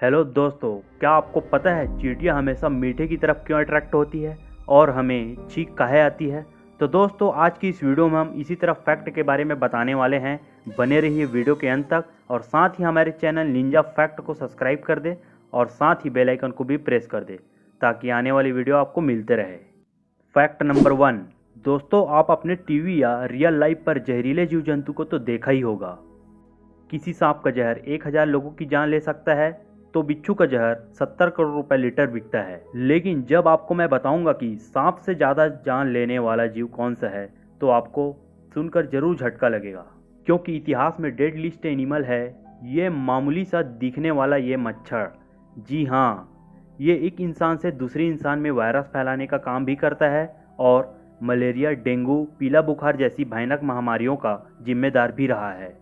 Hello दोस्तों, क्या आपको पता है चींटियां हमेशा मीठे की तरफ क्यों अट्रैक्ट होती है और हमें छींक काहे आती है। तो दोस्तों, आज की इस वीडियो में हम इसी तरह फैक्ट के बारे में बताने वाले हैं। बने रहिए वीडियो के अंत तक और साथ ही हमारे चैनल निंजा फैक्ट को सब्सक्राइब कर दे और साथ ही बेल आइकन को भी प्रेस कर दे ताकि आने वाली वीडियो आपको मिलते रहे। Fact number 1। दोस्तों, आप अपने टीवी या रियल लाइफ पर जहरीले जीव जंतु को तो देखा ही होगा। किसी सांप का जहर 1000 लोगों की जान ले सकता है तो बिच्छू का जहर 70 करोड़ रुपए लीटर बिकता है। लेकिन जब आपको मैं बताऊंगा कि सांप से ज़्यादा जान लेने वाला जीव कौन सा है तो आपको सुनकर जरूर झटका लगेगा, क्योंकि इतिहास में डेड लिस्ट एनिमल है ये मामूली सा दिखने वाला ये मच्छर। जी हाँ, ये एक इंसान से दूसरे इंसान में वायरस फैलाने का काम भी करता है और मलेरिया, डेंगू, पीला बुखार जैसी भयानक महामारियों का जिम्मेदार भी रहा है।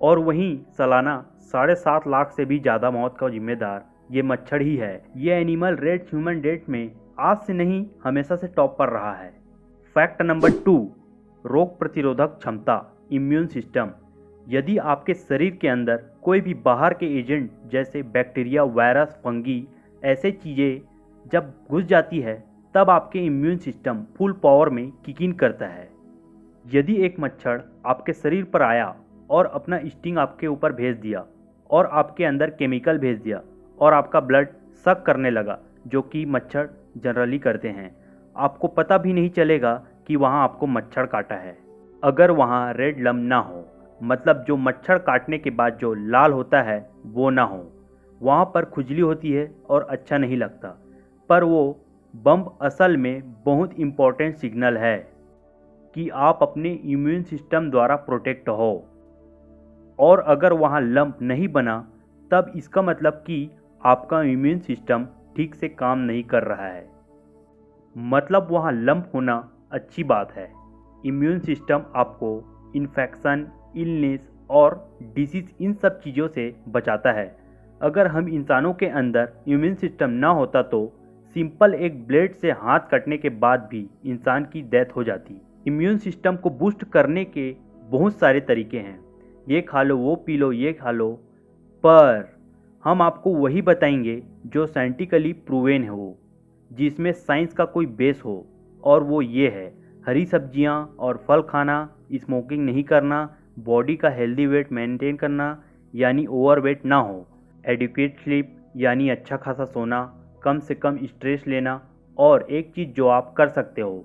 और वहीं सालाना 7.5 लाख से भी ज़्यादा मौत का जिम्मेदार ये मच्छर ही है। ये एनिमल रेड ह्यूमन डेथ में आज से नहीं हमेशा से टॉप पर रहा है। Fact number 2। रोग प्रतिरोधक क्षमता, इम्यून सिस्टम। यदि आपके शरीर के अंदर कोई भी बाहर के एजेंट जैसे बैक्टीरिया, वायरस, फंगी ऐसे चीज़ें जब घुस जाती है तब आपके इम्यून सिस्टम फुल पावर में किक इन करता है। यदि एक मच्छर आपके शरीर पर आया और अपना स्टिंग आपके ऊपर भेज दिया और आपके अंदर केमिकल भेज दिया और आपका ब्लड सक करने लगा, जो कि मच्छर जनरली करते हैं, आपको पता भी नहीं चलेगा कि वहाँ आपको मच्छर काटा है। अगर वहाँ रेड लम्प ना हो, मतलब जो मच्छर काटने के बाद जो लाल होता है वो ना हो, वहाँ पर खुजली होती है और अच्छा नहीं लगता, पर वो बम्प असल में बहुत इम्पोर्टेंट सिग्नल है कि आप अपने इम्यून सिस्टम द्वारा प्रोटेक्ट हो। और अगर वहाँ लंप नहीं बना तब इसका मतलब कि आपका इम्यून सिस्टम ठीक से काम नहीं कर रहा है। मतलब वहाँ लंप होना अच्छी बात है। इम्यून सिस्टम आपको इन्फेक्शन, इलनेस और डिसीज इन सब चीज़ों से बचाता है। अगर हम इंसानों के अंदर इम्यून सिस्टम ना होता तो सिंपल एक ब्लेड से हाथ कटने के बाद भी इंसान की डेथ हो जाती। इम्यून सिस्टम को बूस्ट करने के बहुत सारे तरीके हैं। ये खा लो, वो पी लो, ये खा लो, पर हम आपको वही बताएंगे जो साइंटिफिकली प्रूवन हो, जिसमें साइंस का कोई बेस हो, और वो ये है हरी सब्जियां और फल खाना, स्मोकिंग नहीं करना, बॉडी का हेल्दी वेट मेंटेन करना यानी ओवरवेट ना हो, एडिक्वेट स्लीप यानी अच्छा खासा सोना, कम से कम स्ट्रेस लेना, और एक चीज़ जो आप कर सकते हो,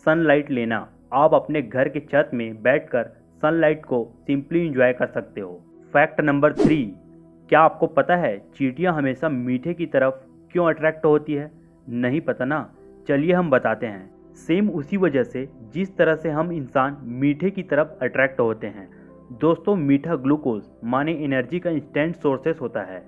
सनलाइट लेना। आप अपने घर के छत में बैठकर सनलाइट को सिंपली एंजॉय कर सकते हो। Fact number 3। क्या आपको पता है चींटियां हमेशा मीठे की तरफ क्यों अट्रैक्ट होती है? नहीं पता ना? चलिए हम बताते हैं। सेम उसी वजह से जिस तरह से हम इंसान मीठे की तरफ अट्रैक्ट होते हैं। दोस्तों, मीठा ग्लूकोज माने एनर्जी का इंस्टेंट सोर्सेस होता है।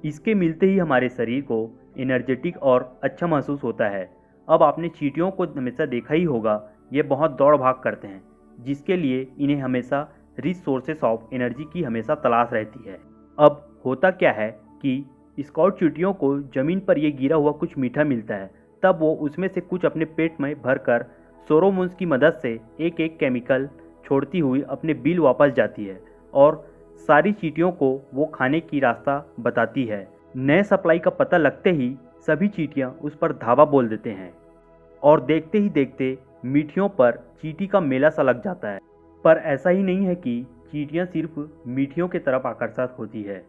इसके मिलते ही हमारे शरीर को एनर्जेटिक और अच्छा महसूस होता है। अब आपने चींटियों को हमेशा देखा ही होगा, ये बहुत दौड़ भाग करते हैं, जिसके लिए इन्हें हमेशा रिच सोर्सेस ऑफ एनर्जी की हमेशा तलाश रहती है। अब होता क्या है कि स्काउट चींटियों को ज़मीन पर ये गिरा हुआ कुछ मीठा मिलता है, तब वो उसमें से कुछ अपने पेट में भरकर फेरोमोन्स की मदद से एक एक केमिकल छोड़ती हुई अपने बिल वापस जाती है और सारी चींटियों को वो खाने की रास्ता बताती है। नए सप्लाई का पता लगते ही सभी चींटियाँ उस पर धावा बोल देते हैं और देखते ही देखते मीठियों पर चींटी का मेला सा लग जाता है। पर ऐसा ही नहीं है कि चींटियां सिर्फ मीठियों की तरफ आकर्षित होती है।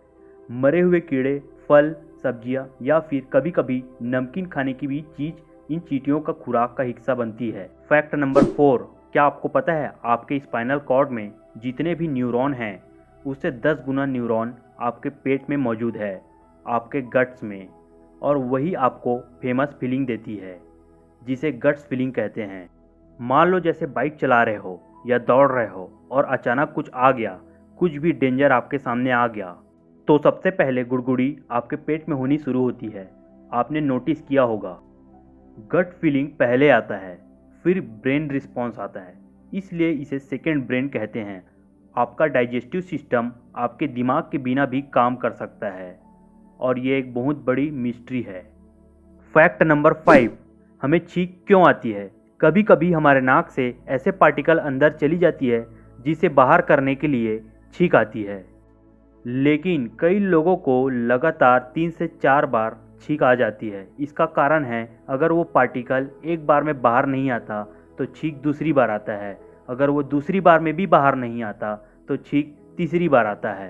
मरे हुए कीड़े, फल, सब्जियां या फिर कभी कभी नमकीन खाने की भी चीज़ इन चींटियों का खुराक का हिस्सा बनती है। Fact number 4। क्या आपको पता है आपके स्पाइनल कॉर्ड में जितने भी न्यूरॉन हैं उससे 10 गुना न्यूरॉन आपके पेट में मौजूद है, आपके गट्स में, और वही आपको फेमस फीलिंग देती है जिसे गट्स फीलिंग कहते हैं। मान लो जैसे बाइक चला रहे हो या दौड़ रहे हो और अचानक कुछ आ गया, कुछ भी डेंजर आपके सामने आ गया, तो सबसे पहले गुड़गुड़ी आपके पेट में होनी शुरू होती है। आपने नोटिस किया होगा। गट फीलिंग पहले आता है, फिर ब्रेन रिस्पॉन्स आता है, इसलिए इसे सेकेंड ब्रेन कहते हैं। आपका डाइजेस्टिव सिस्टम आपके दिमाग के बिना भी काम कर सकता है और ये एक बहुत बड़ी मिस्ट्री है। Fact number 5। हमें छींक क्यों आती है? कभी कभी हमारे नाक से ऐसे पार्टिकल अंदर चली जाती है जिसे बाहर करने के लिए छींक आती है। लेकिन कई लोगों को लगातार 3 से 4 बार छींक आ जाती है। इसका कारण है, अगर वो पार्टिकल एक बार में बाहर नहीं आता तो छींक दूसरी बार आता है, अगर वो दूसरी बार में भी बाहर नहीं आता तो छींक तीसरी बार आता है।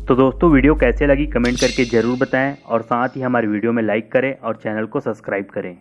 तो दोस्तों, वीडियो कैसे लगी कमेंट करके ज़रूर बताएं और साथ ही हमारे वीडियो में लाइक करें और चैनल को सब्सक्राइब करें।